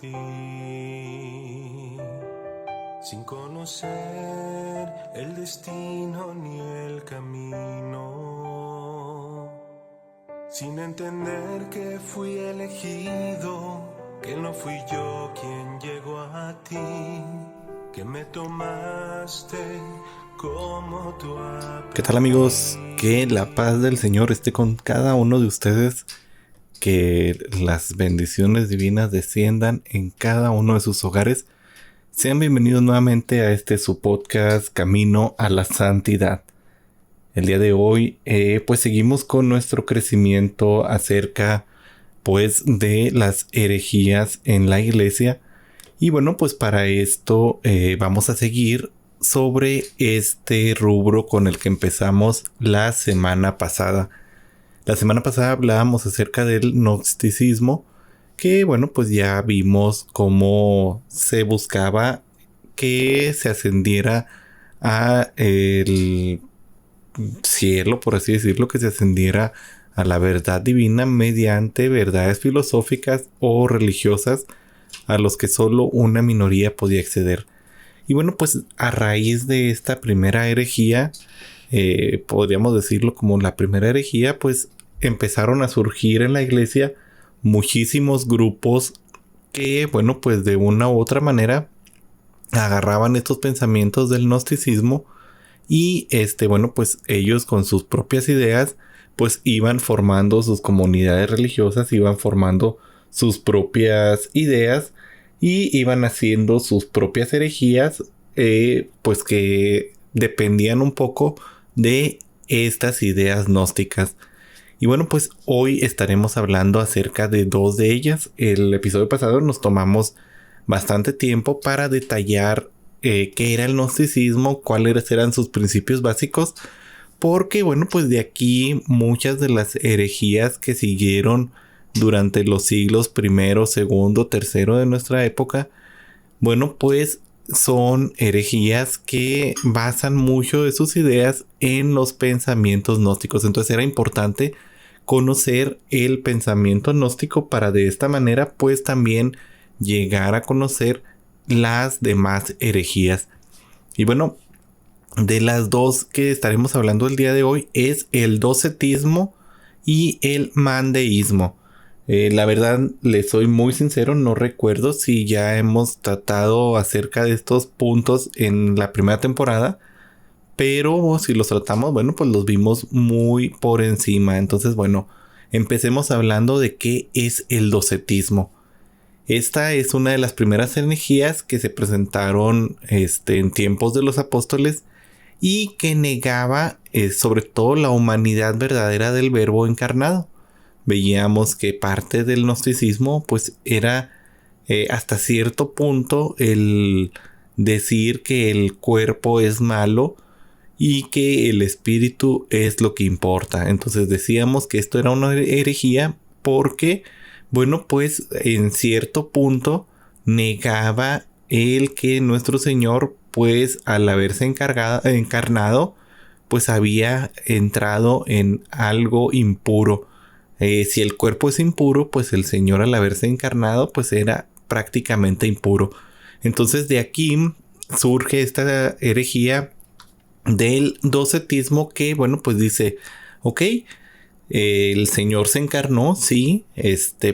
ti, sin conocer el destino ni el camino, sin entender que fui elegido, que no fui yo quien llegó a ti, que me tomaste como tu aprendiz. ¿Qué tal, amigos? Que la paz del Señor esté con cada uno de ustedes, que las bendiciones divinas desciendan en cada uno de sus hogares. Sean bienvenidos nuevamente a su podcast Camino a la Santidad. El día de hoy pues seguimos con nuestro crecimiento acerca pues de las herejías en la iglesia. Y bueno, pues para esto vamos a seguir sobre este rubro con el que empezamos la semana pasada. La semana pasada hablábamos acerca del gnosticismo, que bueno, pues ya vimos cómo se buscaba que se ascendiera a el cielo, por así decirlo, que se ascendiera a la verdad divina mediante verdades filosóficas o religiosas a los que solo una minoría podía acceder. Y bueno, pues a raíz de esta primera herejía, podríamos decirlo como la primera herejía, pues empezaron a surgir en la iglesia muchísimos grupos que, bueno, pues de una u otra manera agarraban estos pensamientos del gnosticismo y bueno, pues ellos con sus propias ideas pues iban formando sus comunidades religiosas, iban formando sus propias ideas y iban haciendo sus propias herejías, pues que dependían un poco de estas ideas gnósticas. Y bueno, pues hoy estaremos hablando acerca de dos de ellas. El episodio pasado nos tomamos bastante tiempo para detallar qué era el gnosticismo, cuáles eran sus principios básicos, porque bueno, pues de aquí muchas de las herejías que siguieron durante los siglos primero, segundo, tercero de nuestra época, bueno, pues son herejías que basan mucho de sus ideas en los pensamientos gnósticos. Entonces era importante conocer el pensamiento gnóstico para de esta manera pues también llegar a conocer las demás herejías. Y bueno, de las dos que estaremos hablando el día de hoy es el docetismo y el mandeísmo. La verdad, les soy muy sincero, no recuerdo si ya hemos tratado acerca de estos puntos en la primera temporada, pero si los tratamos, bueno, pues los vimos muy por encima. Entonces, bueno, empecemos hablando de qué es el docetismo. Esta es una de las primeras herejías que se presentaron en tiempos de los apóstoles y que negaba sobre todo la humanidad verdadera del Verbo encarnado. Veíamos que parte del gnosticismo pues era hasta cierto punto el decir que el cuerpo es malo y que el espíritu es lo que importa. Entonces decíamos que esto era una herejía porque, bueno, pues en cierto punto negaba el que nuestro Señor, pues al haberse encarnado, pues había entrado en algo impuro. Si el cuerpo es impuro, pues el Señor al haberse encarnado, pues era prácticamente impuro. Entonces de aquí surge esta herejía del docetismo que, bueno, pues dice, ok, el Señor se encarnó, sí,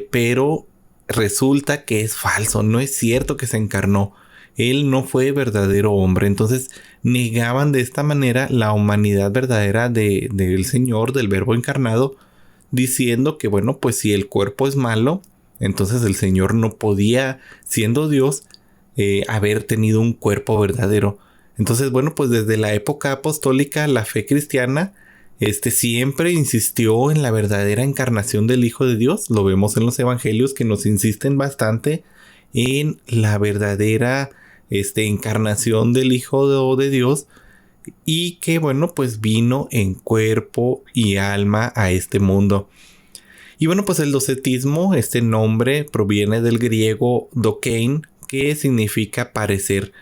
pero resulta que es falso, no es cierto que se encarnó. Él no fue verdadero hombre. Entonces negaban de esta manera la humanidad verdadera del Señor, del Verbo encarnado, diciendo que, bueno, pues si el cuerpo es malo, entonces el Señor no podía, siendo Dios, haber tenido un cuerpo verdadero. Entonces, bueno, pues desde la época apostólica, la fe cristiana siempre insistió en la verdadera encarnación del Hijo de Dios. Lo vemos en los evangelios que nos insisten bastante en la verdadera encarnación del Hijo de Dios, y que, bueno, pues vino en cuerpo y alma a este mundo. Y bueno, pues el docetismo, este nombre proviene del griego dokein, que significa parecer.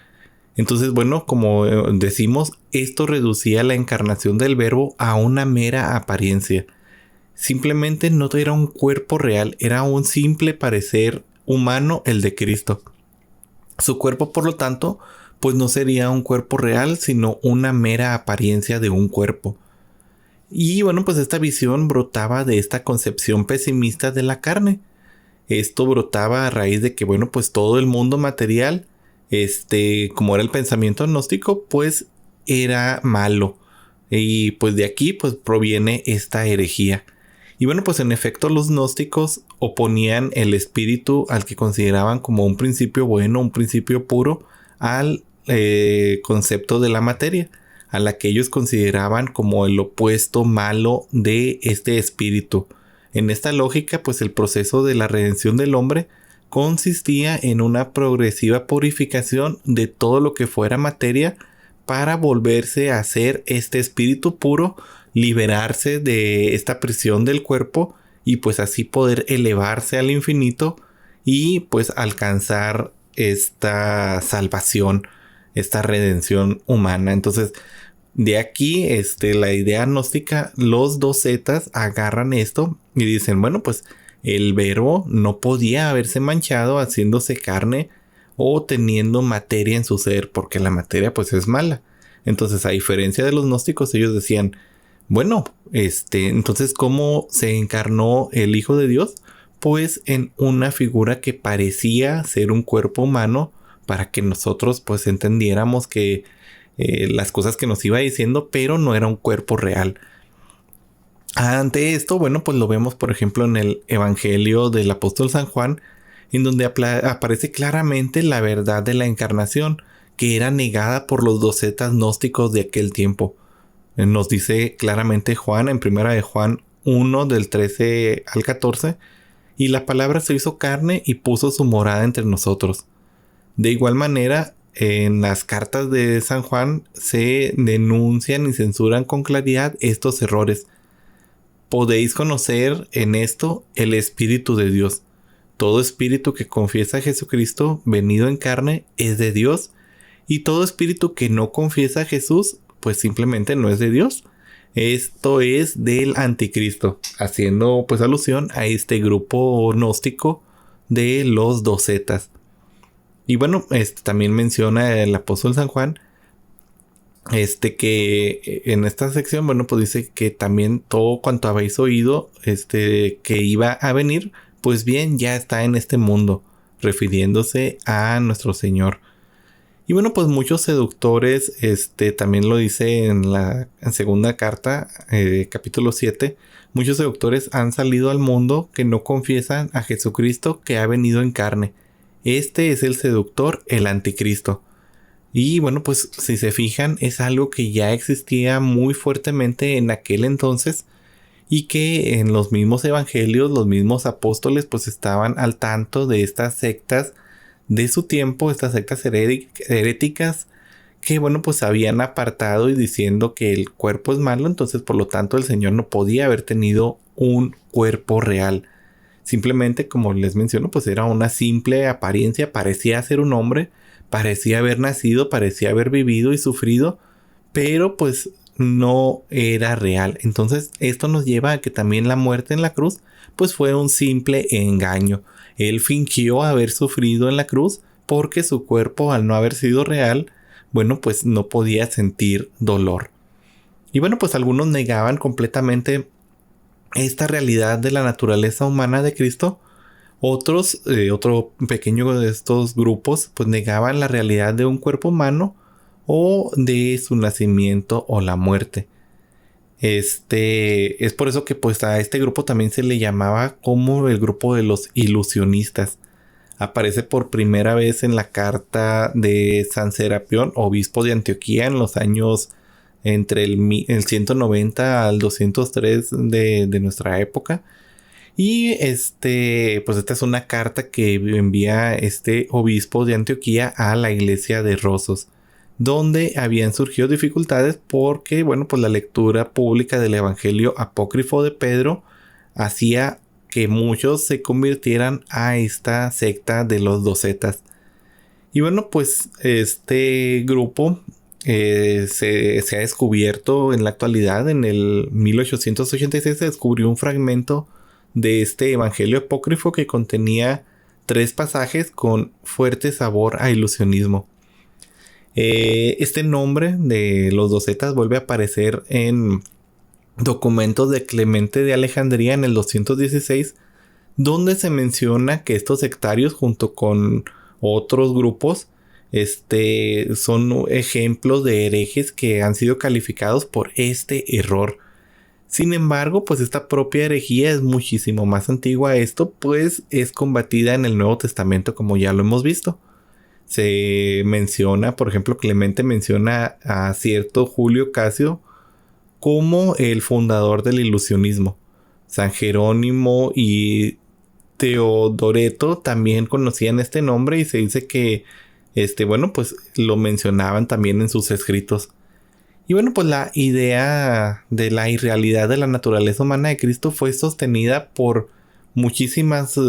Entonces, bueno, como decimos, esto reducía la encarnación del Verbo a una mera apariencia. Simplemente no era un cuerpo real, era un simple parecer humano el de Cristo. Su cuerpo, por lo tanto, pues no sería un cuerpo real, sino una mera apariencia de un cuerpo. Y bueno, pues esta visión brotaba de esta concepción pesimista de la carne. Esto brotaba a raíz de que, bueno, pues todo el mundo material, como era el pensamiento gnóstico, pues era malo. Y pues de aquí pues proviene esta herejía. Y bueno, pues en efecto los gnósticos oponían el espíritu al que consideraban como un principio bueno, un principio puro, al concepto de la materia, a la que ellos consideraban como el opuesto malo de este espíritu. En esta lógica, pues el proceso de la redención del hombre consistía en una progresiva purificación de todo lo que fuera materia para volverse a ser este espíritu puro, liberarse de esta prisión del cuerpo y pues así poder elevarse al infinito y pues alcanzar esta salvación, esta redención humana. Entonces, de aquí, la idea gnóstica, los docetas agarran esto y dicen, bueno, pues el verbo no podía haberse manchado haciéndose carne o teniendo materia en su ser, porque la materia pues es mala. Entonces, a diferencia de los gnósticos, ellos decían, bueno, entonces, ¿cómo se encarnó el Hijo de Dios? Pues en una figura que parecía ser un cuerpo humano, para que nosotros pues entendiéramos que las cosas que nos iba diciendo, pero no era un cuerpo real. Ante esto, bueno, pues lo vemos por ejemplo en el Evangelio del apóstol San Juan, en donde aparece claramente la verdad de la encarnación, que era negada por los docetas gnósticos de aquel tiempo. Nos dice claramente Juan en primera de Juan 1 del 13 al 14, y la palabra se hizo carne y puso su morada entre nosotros. De igual manera, en las cartas de San Juan se denuncian y censuran con claridad estos errores. Podéis conocer en esto el Espíritu de Dios. Todo espíritu que confiesa a Jesucristo venido en carne es de Dios, y todo espíritu que no confiesa a Jesús, pues simplemente no es de Dios. Esto es del anticristo, haciendo pues alusión a este grupo gnóstico de los docetas. Y bueno, también menciona el apóstol San Juan, que en esta sección, bueno, pues dice que también todo cuanto habéis oído, que iba a venir, pues bien, ya está en este mundo, refiriéndose a nuestro Señor. Y bueno, pues muchos seductores, también lo dice en la segunda carta, capítulo 7, muchos seductores han salido al mundo que no confiesan a Jesucristo que ha venido en carne. Este es el seductor, el anticristo. Y bueno, pues si se fijan, es algo que ya existía muy fuertemente en aquel entonces y que en los mismos evangelios, los mismos apóstoles pues estaban al tanto de estas sectas de su tiempo, estas sectas heréticas que bueno, pues habían apartado y diciendo que el cuerpo es malo, entonces por lo tanto el Señor no podía haber tenido un cuerpo real. Simplemente, como les menciono, pues era una simple apariencia, parecía ser un hombre, parecía haber nacido, parecía haber vivido y sufrido, pero pues no era real. Entonces esto nos lleva a que también la muerte en la cruz pues fue un simple engaño. Él fingió haber sufrido en la cruz porque su cuerpo, al no haber sido real, bueno, pues no podía sentir dolor. Y bueno, pues algunos negaban completamente esta realidad de la naturaleza humana de Cristo. Otros, otro pequeño de estos grupos, pues negaban la realidad de un cuerpo humano o de su nacimiento o la muerte. Es por eso que pues a este grupo también se le llamaba como el grupo de los ilusionistas. Aparece por primera vez en la carta de San Serapión, obispo de Antioquía, en los años entre el 190 al 203 de nuestra época. Y pues esta es una carta que envía este obispo de Antioquía a la iglesia de Rosos, donde habían surgido dificultades porque, bueno, pues la lectura pública del Evangelio apócrifo de Pedro hacía que muchos se convirtieran a esta secta de los docetas. Y bueno, pues este grupo se ha descubierto en la actualidad. En el 1886 se descubrió un fragmento de este Evangelio apócrifo que contenía 3 pasajes con fuerte sabor a ilusionismo. Este nombre de los docetas vuelve a aparecer en documentos de Clemente de Alejandría en el 216, donde se menciona que estos sectarios junto con otros grupos son ejemplos de herejes que han sido calificados por este error. Sin embargo, pues esta propia herejía es muchísimo más antigua a esto, pues es combatida en el Nuevo Testamento, como ya lo hemos visto. Se menciona, por ejemplo, Clemente menciona a cierto Julio Casio como el fundador del ilusionismo. San Jerónimo y Teodoreto también conocían este nombre y se dice que pues lo mencionaban también en sus escritos. Y bueno, pues la idea de la irrealidad de la naturaleza humana de Cristo fue sostenida por muchísimas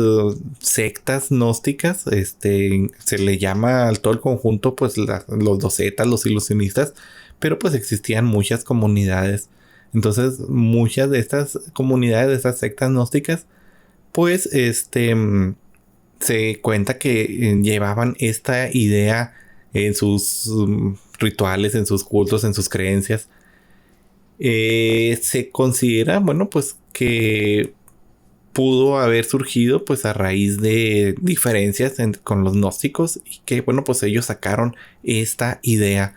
sectas gnósticas. Se le llama al todo el conjunto pues los docetas, los ilusionistas, pero pues existían muchas comunidades. Entonces muchas de estas comunidades, de estas sectas gnósticas, pues se cuenta que llevaban esta idea en sus rituales, en sus cultos, en sus creencias. Se considera, bueno, pues que pudo haber surgido pues a raíz de diferencias con los gnósticos y que, bueno, pues ellos sacaron esta idea.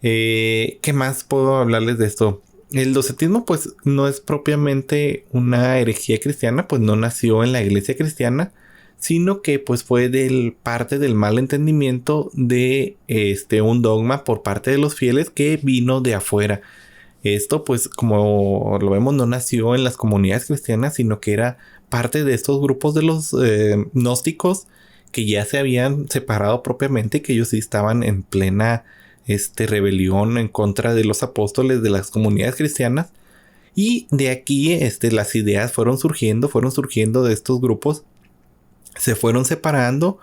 ¿Qué más puedo hablarles de esto? El docetismo pues no es propiamente una herejía cristiana, pues no nació en la iglesia cristiana, sino que pues fue parte del mal entendimiento de un dogma por parte de los fieles que vino de afuera. Esto pues como lo vemos no nació en las comunidades cristianas, sino que era parte de estos grupos de los gnósticos que ya se habían separado propiamente y que ellos sí estaban en plena rebelión en contra de los apóstoles de las comunidades cristianas. Y de aquí las ideas fueron surgiendo de estos grupos. Se fueron separando,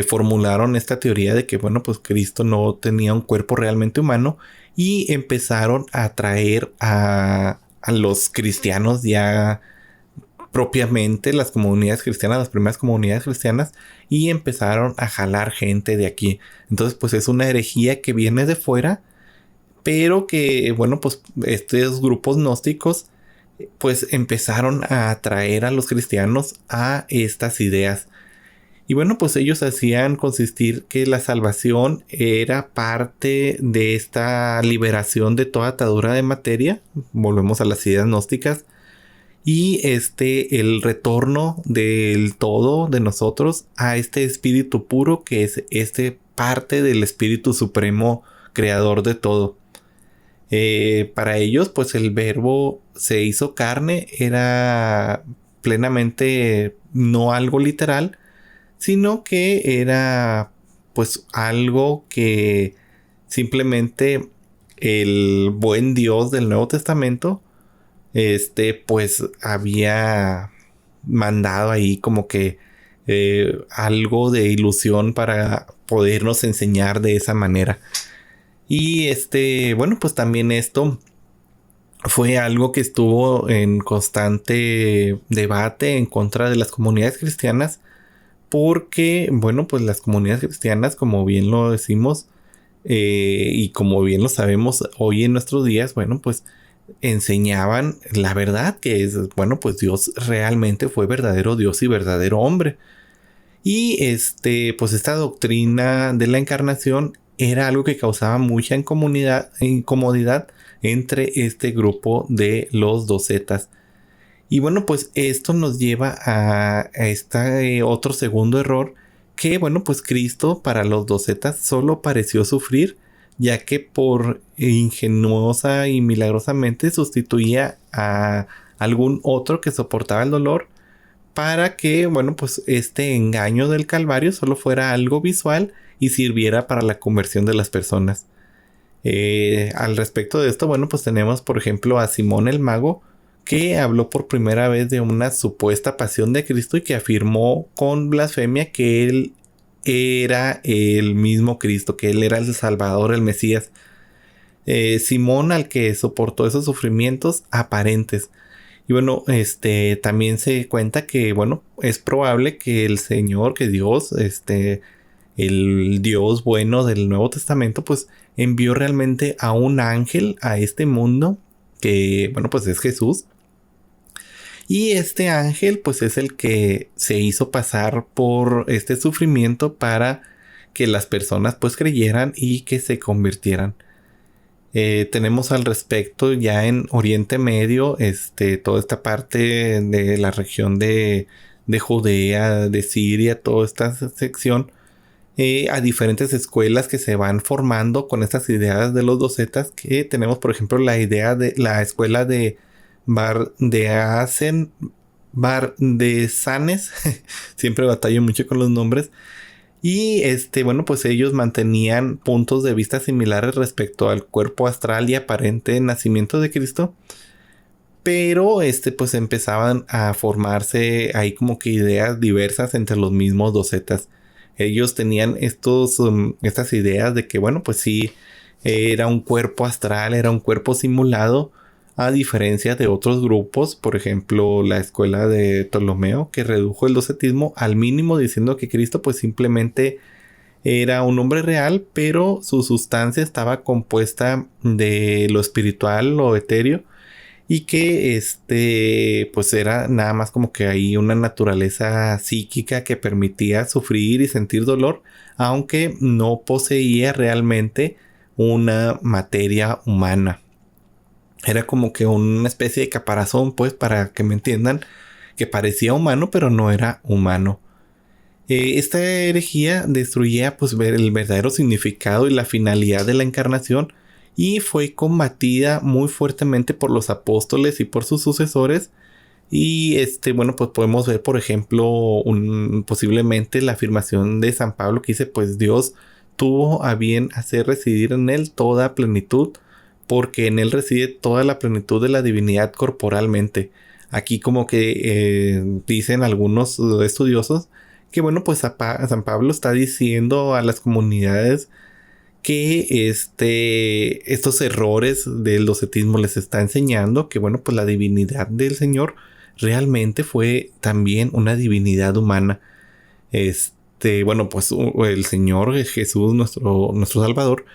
formularon esta teoría de que, bueno, pues Cristo no tenía un cuerpo realmente humano y empezaron a atraer a los cristianos ya propiamente, las comunidades cristianas, las primeras comunidades cristianas, y empezaron a jalar gente de aquí. Entonces, pues es una herejía que viene de fuera, pero que, bueno, pues estos grupos gnósticos pues empezaron a atraer a los cristianos a estas ideas. Y bueno, pues ellos hacían consistir que la salvación era parte de esta liberación de toda atadura de materia. Volvemos a las ideas gnósticas. Y el retorno del todo de nosotros a este espíritu puro que es parte del espíritu supremo creador de todo. Para ellos, pues el verbo se hizo carne era plenamente no algo literal, sino que era pues algo que simplemente el buen Dios del Nuevo Testamento pues había mandado ahí como que algo de ilusión para podernos enseñar de esa manera. Y bueno, pues también esto fue algo que estuvo en constante debate en contra de las comunidades cristianas, porque, bueno, pues las comunidades cristianas, como bien lo decimos, y como bien lo sabemos hoy en nuestros días, bueno, pues enseñaban la verdad, que es, bueno, pues Dios realmente fue verdadero Dios y verdadero hombre. Y pues esta doctrina de la encarnación era algo que causaba mucha incomodidad entre este grupo de los docetas. Y bueno, pues esto nos lleva a este otro segundo error, que bueno, pues Cristo para los docetas solo pareció sufrir, ya que por ingenuosa y milagrosamente sustituía a algún otro que soportaba el dolor, para que, bueno, pues este engaño del Calvario solo fuera algo visual y sirviera para la conversión de las personas. Al respecto de esto, bueno, pues tenemos por ejemplo a Simón el Mago, que habló por primera vez de una supuesta pasión de Cristo y que afirmó con blasfemia que él era el mismo Cristo, que él era el Salvador, el Mesías. Simón, al que soportó esos sufrimientos aparentes. Y bueno, también se cuenta que, bueno, es probable que el Señor, que Dios, el Dios bueno del Nuevo Testamento, pues envió realmente a un ángel a este mundo, que, bueno, pues es Jesús. Y este ángel, pues es el que se hizo pasar por este sufrimiento para que las personas pues creyeran y que se convirtieran. Tenemos al respecto ya en Oriente Medio, toda esta parte de la región de Judea, de Siria, toda esta sección, a diferentes escuelas que se van formando con estas ideas de los docetas, que tenemos, por ejemplo, la idea de la escuela de Bardesanes, siempre batallo mucho con los nombres. Y bueno, pues ellos mantenían puntos de vista similares respecto al cuerpo astral y aparente nacimiento de Cristo. Pero pues empezaban a formarse ahí como que ideas diversas entre los mismos docetas. Ellos tenían estas ideas de que, bueno, pues sí, era un cuerpo astral, era un cuerpo simulado, a diferencia de otros grupos, por ejemplo, la escuela de Ptolomeo, que redujo el docetismo al mínimo, diciendo que Cristo pues simplemente era un hombre real, pero su sustancia estaba compuesta de lo espiritual, lo etéreo, y que pues era nada más como que hay una naturaleza psíquica que permitía sufrir y sentir dolor, aunque no poseía realmente una materia humana. Era como que una especie de caparazón, pues, para que me entiendan, que parecía humano, pero no era humano. Esta herejía destruía, pues, el verdadero significado y la finalidad de la encarnación, y fue combatida muy fuertemente por los apóstoles y por sus sucesores. Y bueno, pues podemos ver, por ejemplo, posiblemente la afirmación de San Pablo que dice, pues Dios tuvo a bien hacer residir en él toda plenitud, porque en él reside toda la plenitud de la divinidad corporalmente. Aquí como que dicen algunos estudiosos que, bueno, pues San Pablo está diciendo a las comunidades que estos errores del docetismo les está enseñando que, bueno, pues la divinidad del Señor realmente fue también una divinidad humana. Bueno, pues el Señor Jesús, nuestro Salvador,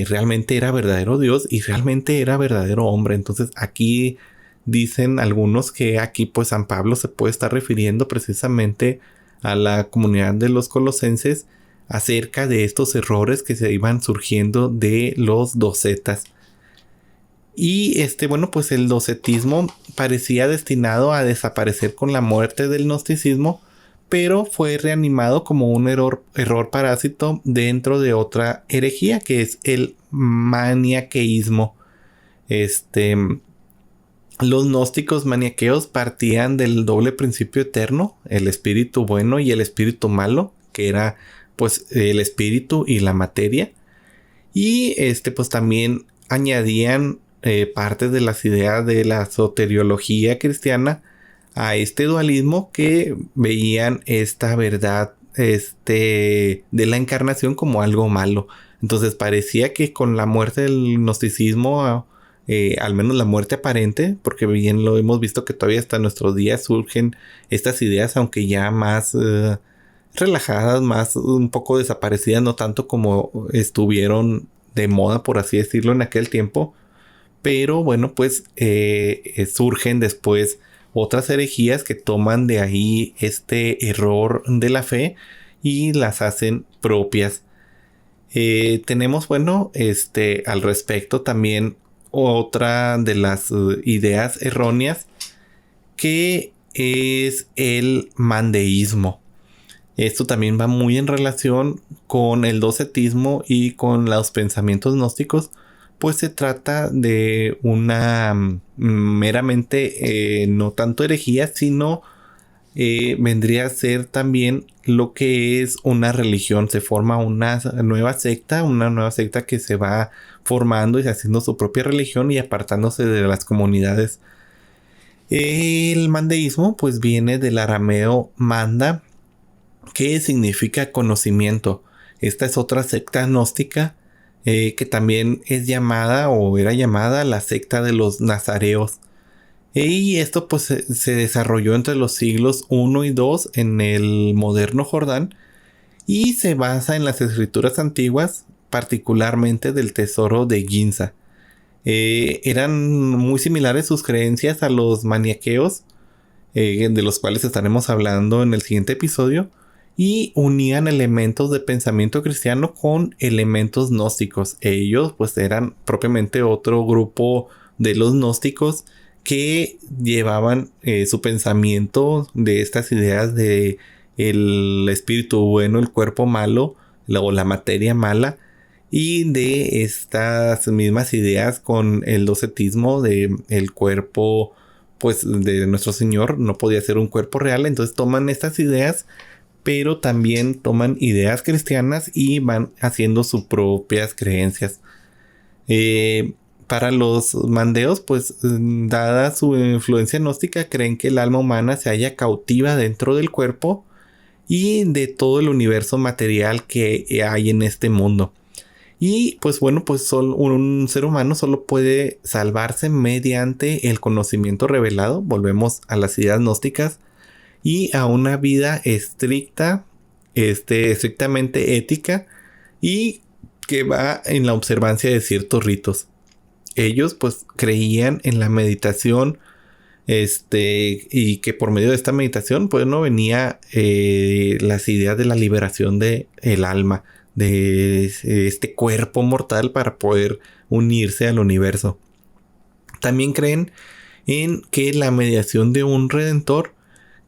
realmente era verdadero Dios y realmente era verdadero hombre. Entonces aquí dicen algunos que aquí pues San Pablo se puede estar refiriendo precisamente a la comunidad de los colosenses acerca de estos errores que se iban surgiendo de los docetas. Y bueno, pues el docetismo parecía destinado a desaparecer con la muerte del gnosticismo, pero fue reanimado como un error parásito dentro de otra herejía que es el maniaqueísmo. Los gnósticos maniaqueos partían del doble principio eterno, el espíritu bueno y el espíritu malo, que era pues el espíritu y la materia. Y pues también añadían partes de las ideas de la soteriología cristiana a este dualismo, que veían esta verdad de la encarnación como algo malo. Entonces parecía que con la muerte del gnosticismo, al menos la muerte aparente, porque bien lo hemos visto que todavía hasta nuestros días surgen estas ideas, aunque ya más relajadas, más un poco desaparecidas, no tanto como estuvieron de moda, por así decirlo, en aquel tiempo. Pero bueno, pues surgen después otras herejías que toman de ahí este error de la fe y las hacen propias. Tenemos, bueno, al respecto también otra de las ideas erróneas, que es el mandeísmo. Esto también va muy en relación con el docetismo y con los pensamientos gnósticos, pues se trata de una meramente no tanto herejía, sino vendría a ser también lo que es una religión. Se forma una nueva secta que se va formando y haciendo su propia religión y apartándose de las comunidades. El mandeísmo pues viene del arameo manda, que significa conocimiento. Esta es otra secta gnóstica que también es llamada o era llamada la secta de los nazareos. Y esto pues se desarrolló entre los siglos I y II en el moderno Jordán y se basa en las escrituras antiguas, particularmente del tesoro de Ginza. Eran muy similares sus creencias a los maniaqueos, de los cuales estaremos hablando en el siguiente episodio, y unían elementos de pensamiento cristiano con elementos gnósticos. Ellos pues eran propiamente otro grupo de los gnósticos que llevaban su pensamiento de estas ideas de el espíritu bueno, el cuerpo malo o la materia mala, y de estas mismas ideas con el docetismo de el cuerpo pues de nuestro Señor no podía ser un cuerpo real. Entonces toman estas ideas, pero también toman ideas cristianas y van haciendo sus propias creencias. Para los mandeos, pues dada su influencia gnóstica, creen que el alma humana se halla cautiva dentro del cuerpo y de todo el universo material que hay en este mundo. Y pues bueno, pues solo un ser humano solo puede salvarse mediante el conocimiento revelado. Volvemos a las ideas gnósticas y a una vida estricta, estrictamente ética, y que va en la observancia de ciertos ritos. Ellos pues creían en la meditación, y que por medio de esta meditación pues no venía las ideas de la liberación de el alma de este cuerpo mortal para poder unirse al universo. También creen en que la mediación de un redentor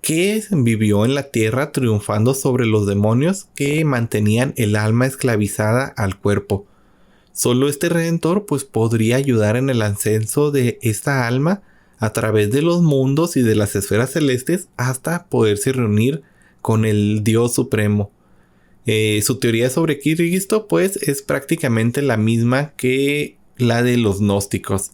que vivió en la tierra triunfando sobre los demonios que mantenían el alma esclavizada al cuerpo. Solo este redentor pues podría ayudar en el ascenso de esta alma a través de los mundos y de las esferas celestes hasta poderse reunir con el Dios Supremo. Su teoría sobre Cristo pues es prácticamente la misma que la de los gnósticos.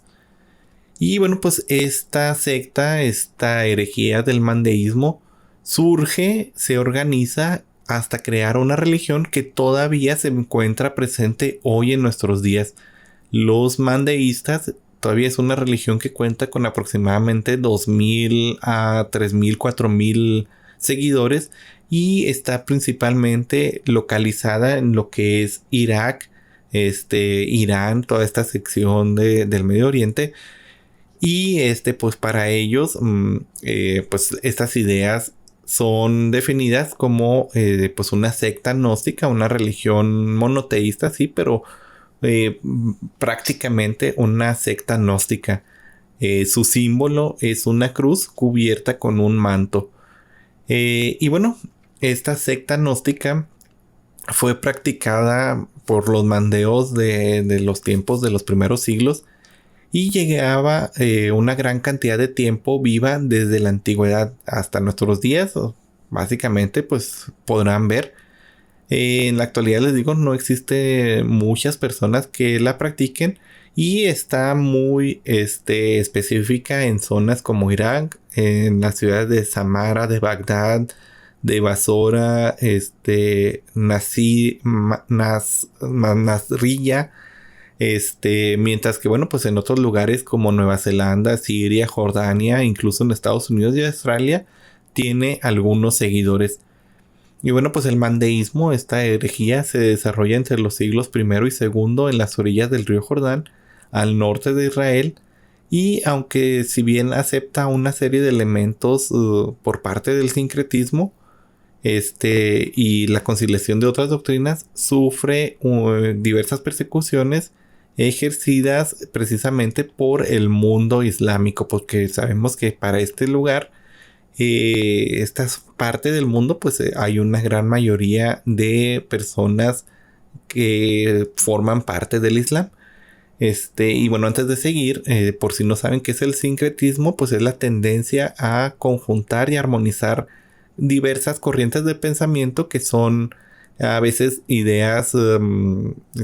Y bueno, pues esta secta, esta herejía del mandeísmo surge, se organiza hasta crear una religión que todavía se encuentra presente hoy en nuestros días. Los mandeístas todavía es una religión que cuenta con aproximadamente 2,000 a 3,000, 4,000 seguidores y está principalmente localizada en lo que es Irak, Irán, toda esta sección del Medio Oriente. Y pues para ellos, pues estas ideas son definidas como pues una secta gnóstica, una religión monoteísta, sí, pero prácticamente una secta gnóstica. Su símbolo es una cruz cubierta con un manto. Y bueno, esta secta gnóstica fue practicada por los mandeos de los tiempos de los primeros siglos y llegaba una gran cantidad de tiempo viva desde la antigüedad hasta nuestros días. Básicamente pues podrán ver. En la actualidad les digo, no existe muchas personas que la practiquen y está muy específica en zonas como Irak, en las ciudades de Samara, de Bagdad, de Basora, Nasrilla, mientras que bueno, pues en otros lugares como Nueva Zelanda, Siria, Jordania, incluso en Estados Unidos y Australia, tiene algunos seguidores. Y bueno, pues el mandeísmo, esta herejía, se desarrolla entre los siglos I y II en las orillas del río Jordán, al norte de Israel. Y aunque si bien acepta una serie de elementos por parte del sincretismo, y la conciliación de otras doctrinas, sufre diversas persecuciones ejercidas precisamente por el mundo islámico, porque sabemos que para este lugar, esta parte del mundo, pues hay una gran mayoría de personas que forman parte del Islam. Y bueno, antes de seguir, por si no saben qué es el sincretismo, pues es la tendencia a conjuntar y armonizar diversas corrientes de pensamiento que son a veces ideas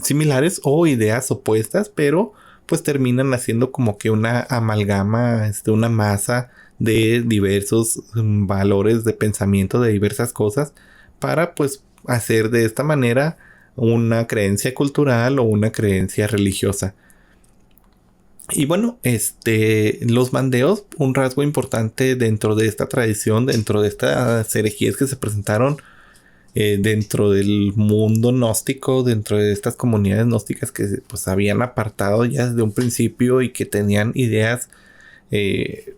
similares o ideas opuestas, pero pues terminan haciendo como que una amalgama, una masa de diversos valores de pensamiento de diversas cosas para pues hacer de esta manera una creencia cultural o una creencia religiosa. Y bueno, los mandeos, un rasgo importante dentro de esta tradición, dentro de estas herejías que se presentaron dentro del mundo gnóstico, dentro de estas comunidades gnósticas que pues habían apartado ya desde un principio y que tenían ideas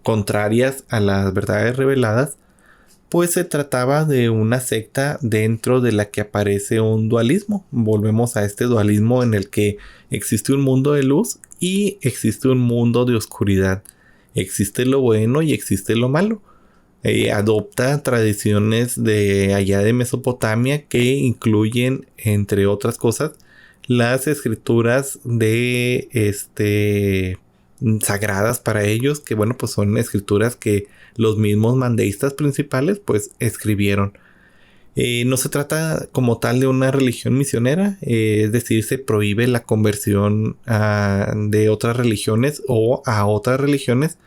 contrarias a las verdades reveladas, pues se trataba de una secta dentro de la que aparece un dualismo. Volvemos a este dualismo en el que existe un mundo de luz y existe un mundo de oscuridad. Existe lo bueno y existe lo malo. Adopta tradiciones de allá de Mesopotamia que incluyen, entre otras cosas, las escrituras de sagradas para ellos, que bueno, pues son escrituras que los mismos mandeístas principales pues escribieron. No se trata como tal de una religión misionera, es decir, se prohíbe la conversión de otras religiones o a otras religiones,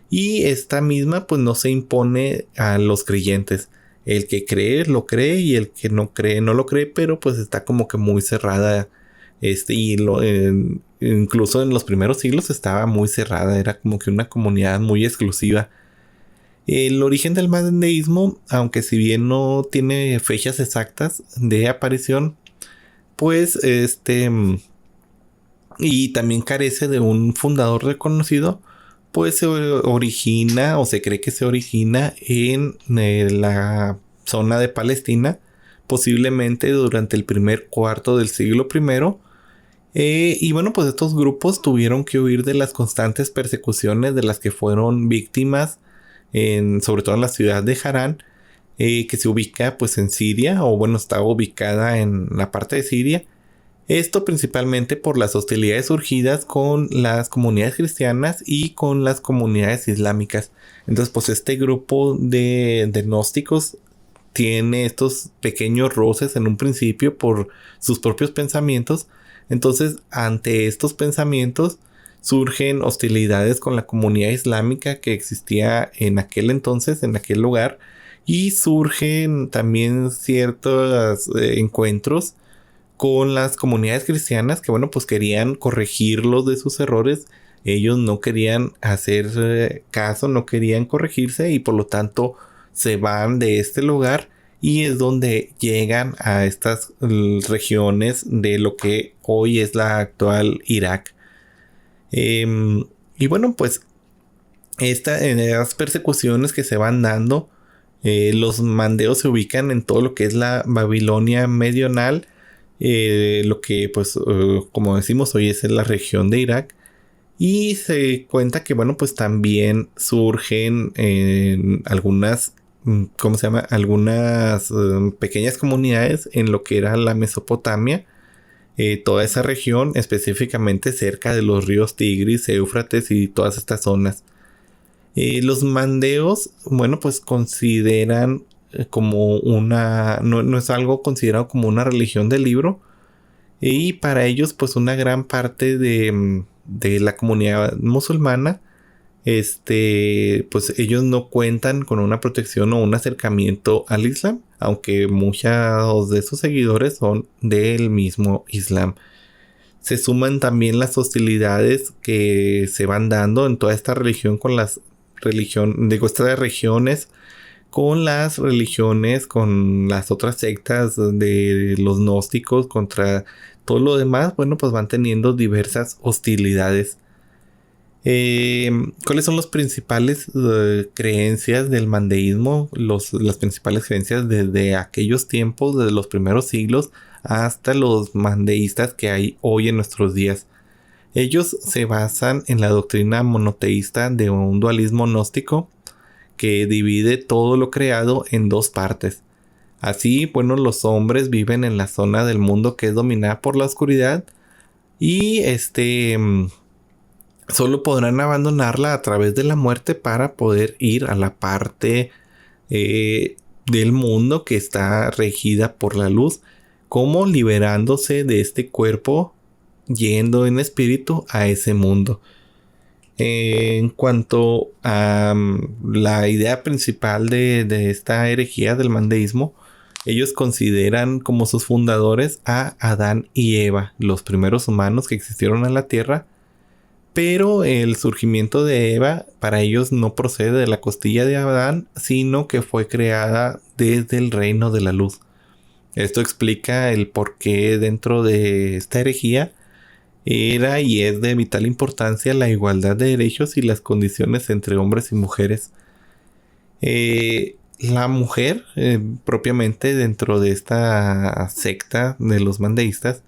y esta misma pues no se impone a los creyentes. El que cree lo cree y el que no cree no lo cree, pero pues está como que muy cerrada. Incluso en los primeros siglos estaba muy cerrada, era como que una comunidad muy exclusiva. El origen del mandeísmo, aunque si bien no tiene fechas exactas de aparición, pues y también carece de un fundador reconocido, pues se origina o se cree que se origina en la zona de Palestina, posiblemente durante el primer cuarto del siglo I. Y bueno, pues estos grupos tuvieron que huir de las constantes persecuciones de las que fueron víctimas, sobre todo en la ciudad de Harán, que se ubica pues en Siria, o bueno, está ubicada en la parte de Siria. Esto principalmente por las hostilidades surgidas con las comunidades cristianas y con las comunidades islámicas. Entonces, pues este grupo de gnósticos tiene estos pequeños roces en un principio por sus propios pensamientos. Entonces, ante estos pensamientos surgen hostilidades con la comunidad islámica que existía en aquel entonces, en aquel lugar, y surgen también ciertos encuentros con las comunidades cristianas que, bueno, pues querían corregirlos de sus errores. Ellos no querían hacer caso, no querían corregirse, y por lo tanto se van de este lugar, y es donde llegan a estas regiones de lo que hoy es la actual Irak. Y bueno, pues en las persecuciones que se van dando, los mandeos se ubican en todo lo que es la Babilonia meridional, lo que pues como decimos hoy es en la región de Irak, y se cuenta que bueno, pues también surgen algunas algunas pequeñas comunidades en lo que era la Mesopotamia, toda esa región, específicamente cerca de los ríos Tigris, Éufrates y todas estas zonas. Los mandeos, bueno, pues consideran como no es algo considerado como una religión del libro, y para ellos pues una gran parte de la comunidad musulmana, pues ellos no cuentan con una protección o un acercamiento al Islam, aunque muchos de sus seguidores son del mismo Islam. Se suman también las hostilidades que se van dando en toda esta religión con estas regiones, con las religiones, con las otras sectas de los gnósticos, contra todo lo demás. Bueno, pues van teniendo diversas hostilidades. ¿Cuáles son las principales creencias del mandeísmo? Las principales creencias desde aquellos tiempos, desde los primeros siglos hasta los mandeístas que hay hoy en nuestros días. Ellos se basan en la doctrina monoteísta de un dualismo gnóstico que divide todo lo creado en dos partes. Así, bueno, los hombres viven en la zona del mundo que es dominada por la oscuridad, y solo podrán abandonarla a través de la muerte para poder ir a la parte del mundo que está regida por la luz, como liberándose de este cuerpo, yendo en espíritu a ese mundo. En cuanto a la idea principal de esta herejía del mandeísmo, ellos consideran como sus fundadores a Adán y Eva, los primeros humanos que existieron en la tierra, Pero el surgimiento de Eva para ellos no procede de la costilla de Adán, sino que fue creada desde el reino de la luz. Esto explica el por qué dentro de esta herejía era y es de vital importancia la igualdad de derechos y las condiciones entre hombres y mujeres. La mujer, propiamente dentro de esta secta de los mandeístas,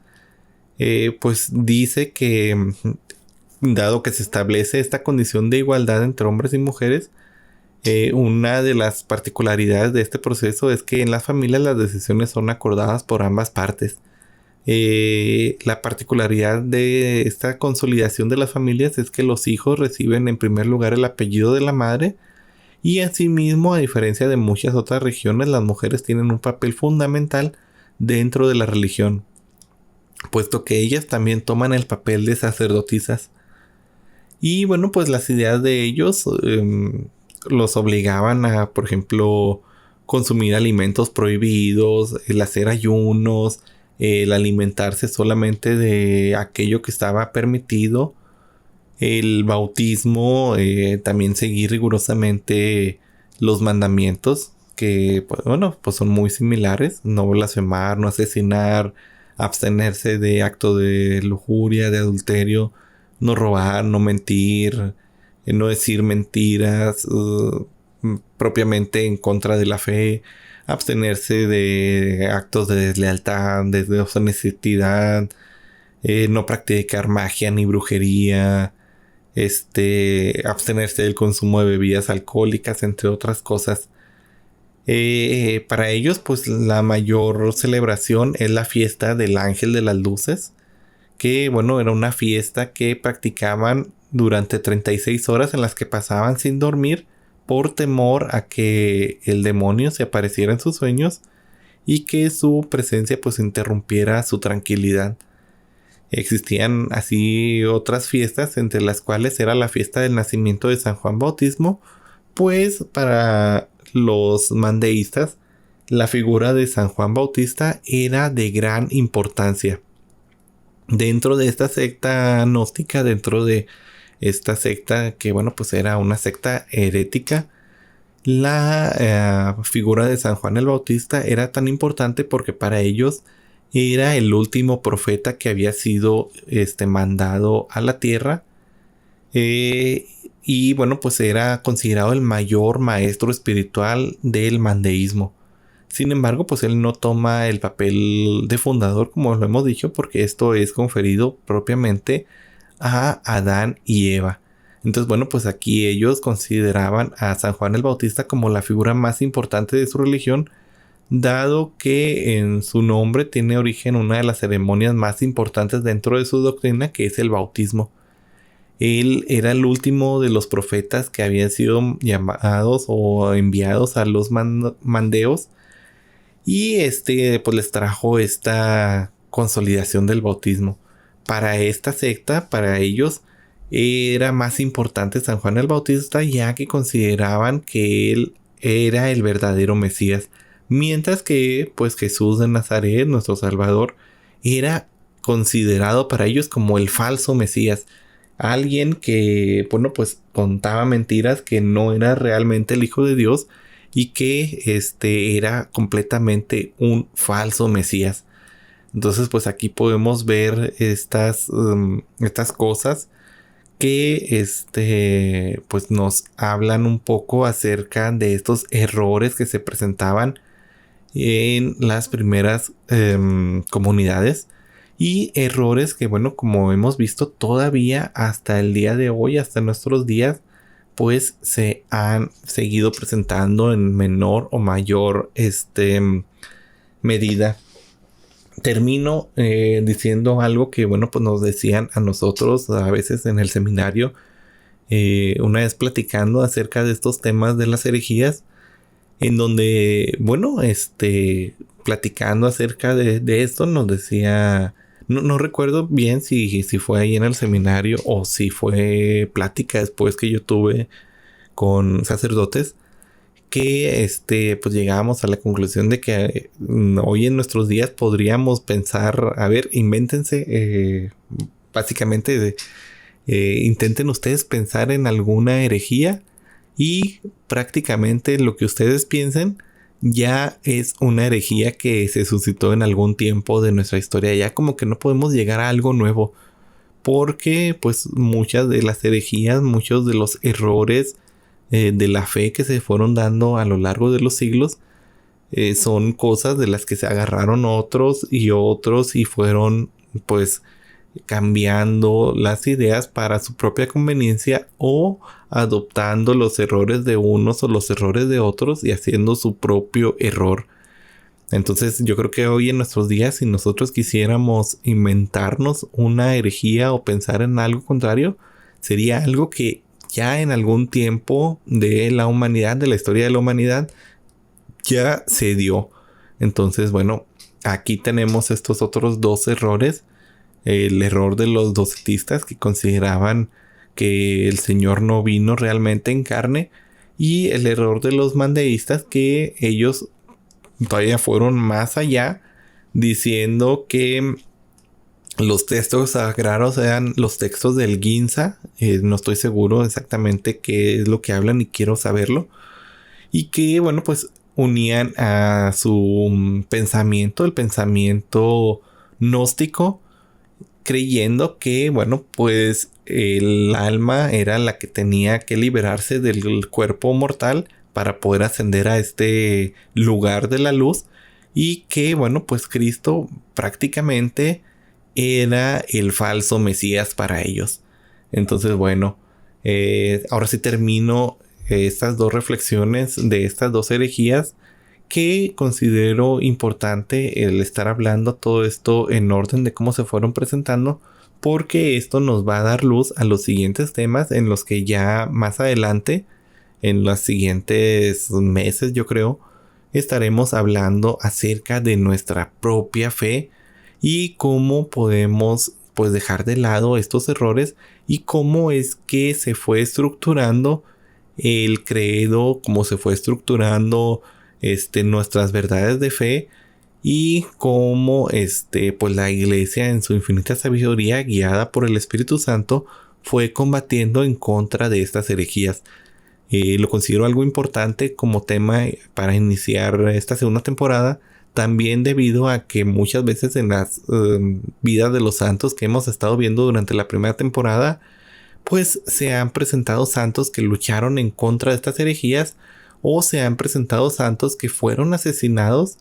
pues dice que dado que se establece esta condición de igualdad entre hombres y mujeres, una de las particularidades de este proceso es que en las familias las decisiones son acordadas por ambas partes. La particularidad de esta consolidación de las familias es que los hijos reciben en primer lugar el apellido de la madre, y asimismo, a diferencia de muchas otras regiones, las mujeres tienen un papel fundamental dentro de la religión, puesto que ellas también toman el papel de sacerdotisas. Y bueno, pues las ideas de ellos los obligaban a, por ejemplo, consumir alimentos prohibidos, el hacer ayunos, el alimentarse solamente de aquello que estaba permitido, el bautismo, también seguir rigurosamente los mandamientos que, pues, bueno, pues son muy similares: no blasfemar, no asesinar, abstenerse de acto de lujuria, de adulterio, no robar, no mentir, no decir mentiras propiamente en contra de la fe, abstenerse de actos de deslealtad, de deshonestidad, no practicar magia ni brujería, abstenerse del consumo de bebidas alcohólicas, entre otras cosas. Para ellos, pues la mayor celebración es la fiesta del Ángel de las Luces, que bueno, era una fiesta que practicaban durante 36 horas en las que pasaban sin dormir por temor a que el demonio se apareciera en sus sueños y que su presencia pues interrumpiera su tranquilidad. Existían así otras fiestas, entre las cuales era la fiesta del nacimiento de San Juan Bautismo, pues para los mandeístas la figura de San Juan Bautista era de gran importancia. Dentro de esta secta gnóstica, dentro de esta secta que bueno, pues era una secta herética, la figura de San Juan el Bautista era tan importante porque para ellos era el último profeta que había sido mandado a la tierra, y bueno, pues era considerado el mayor maestro espiritual del mandeísmo. Sin embargo, pues él no toma el papel de fundador, como lo hemos dicho, porque esto es conferido propiamente a Adán y Eva. Entonces, bueno, pues aquí ellos consideraban a San Juan el Bautista como la figura más importante de su religión, dado que en su nombre tiene origen una de las ceremonias más importantes dentro de su doctrina, que es el bautismo. Él era el último de los profetas que habían sido llamados o enviados a los mandeos, y pues les trajo esta consolidación del bautismo. Para esta secta, para ellos, era más importante San Juan el Bautista, ya que consideraban que él era el verdadero Mesías, mientras que pues Jesús de Nazaret, nuestro Salvador, era considerado para ellos como el falso Mesías, alguien que, bueno, pues contaba mentiras, que no era realmente el Hijo de Dios y que era completamente un falso Mesías. Entonces, pues aquí podemos ver estas cosas que pues nos hablan un poco acerca de estos errores que se presentaban en las primeras comunidades, y errores que, bueno, como hemos visto, todavía hasta el día de hoy, hasta nuestros días, pues se han seguido presentando en menor o mayor medida. Termino diciendo algo que, bueno, pues nos decían a nosotros a veces en el seminario, una vez platicando acerca de estos temas de las herejías, en donde, bueno, platicando acerca de esto, nos decía, no recuerdo bien si fue ahí en el seminario o si fue plática después que yo tuve con sacerdotes, que pues llegábamos a la conclusión de que hoy en nuestros días podríamos pensar, a ver, invéntense básicamente Intenten ustedes pensar en alguna herejía y prácticamente lo que ustedes piensen ya es una herejía que se suscitó en algún tiempo de nuestra historia. Ya como que no podemos llegar a algo nuevo, porque pues muchas de las herejías, muchos de los errores de la fe que se fueron dando a lo largo de los siglos son cosas de las que se agarraron otros y fueron pues cambiando las ideas para su propia conveniencia o adoptando los errores de unos o los errores de otros y haciendo su propio error. Entonces yo creo que hoy en nuestros días, si nosotros quisiéramos inventarnos una herejía o pensar en algo contrario, sería algo que ya en algún tiempo de la humanidad, de la historia de la humanidad, ya se dio. Entonces, bueno, aquí tenemos estos otros dos errores. El error de los docetistas, que consideraban que el Señor no vino realmente en carne, y el error de los mandeístas, que ellos todavía fueron más allá, diciendo que los textos sagrados eran los textos del Ginza. No estoy seguro exactamente qué es lo que hablan y quiero saberlo. Y que, bueno, pues unían a su pensamiento, el pensamiento gnóstico, creyendo que, bueno, pues el alma era la que tenía que liberarse del cuerpo mortal para poder ascender a este lugar de la luz, y que, bueno, pues Cristo prácticamente era el falso Mesías para ellos. Entonces, bueno, ahora sí termino estas dos reflexiones de estas dos herejías, que considero importante el estar hablando todo esto en orden de cómo se fueron presentando, porque esto nos va a dar luz a los siguientes temas en los que ya más adelante, en los siguientes meses, yo creo, estaremos hablando acerca de nuestra propia fe y cómo podemos pues dejar de lado estos errores y cómo es que se fue estructurando el credo, cómo se fue estructurando nuestras verdades de fe, y cómo pues la iglesia en su infinita sabiduría, guiada por el Espíritu Santo, fue combatiendo en contra de estas herejías. Lo considero algo importante como tema para iniciar esta segunda temporada, también debido a que muchas veces en las vidas de los santos que hemos estado viendo durante la primera temporada, pues se han presentado santos que lucharon en contra de estas herejías, o se han presentado santos que fueron asesinados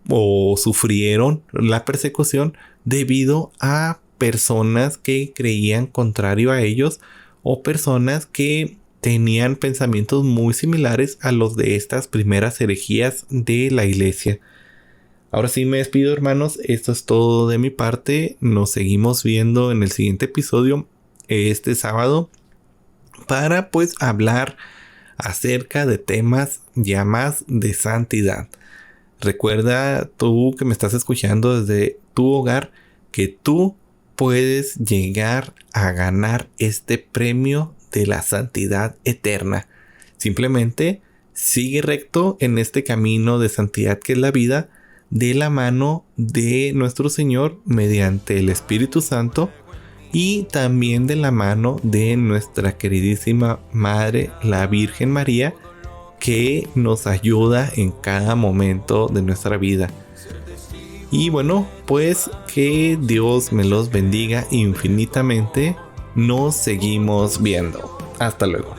o sufrieron la persecución debido a personas que creían contrario a ellos, o personas que tenían pensamientos muy similares a los de estas primeras herejías de la iglesia. Ahora sí me despido, hermanos. Esto es todo de mi parte. Nos seguimos viendo en el siguiente episodio este sábado para pues hablar acerca de temas ya más de santidad. Recuerda, tú que me estás escuchando desde tu hogar, que tú puedes llegar a ganar este premio de la santidad eterna. Simplemente sigue recto en este camino de santidad que es la vida, de la mano de nuestro Señor mediante el Espíritu Santo, y también de la mano de nuestra queridísima Madre, la Virgen María, que nos ayuda en cada momento de nuestra vida. Y bueno, pues que Dios me los bendiga infinitamente. Nos seguimos viendo. Hasta luego.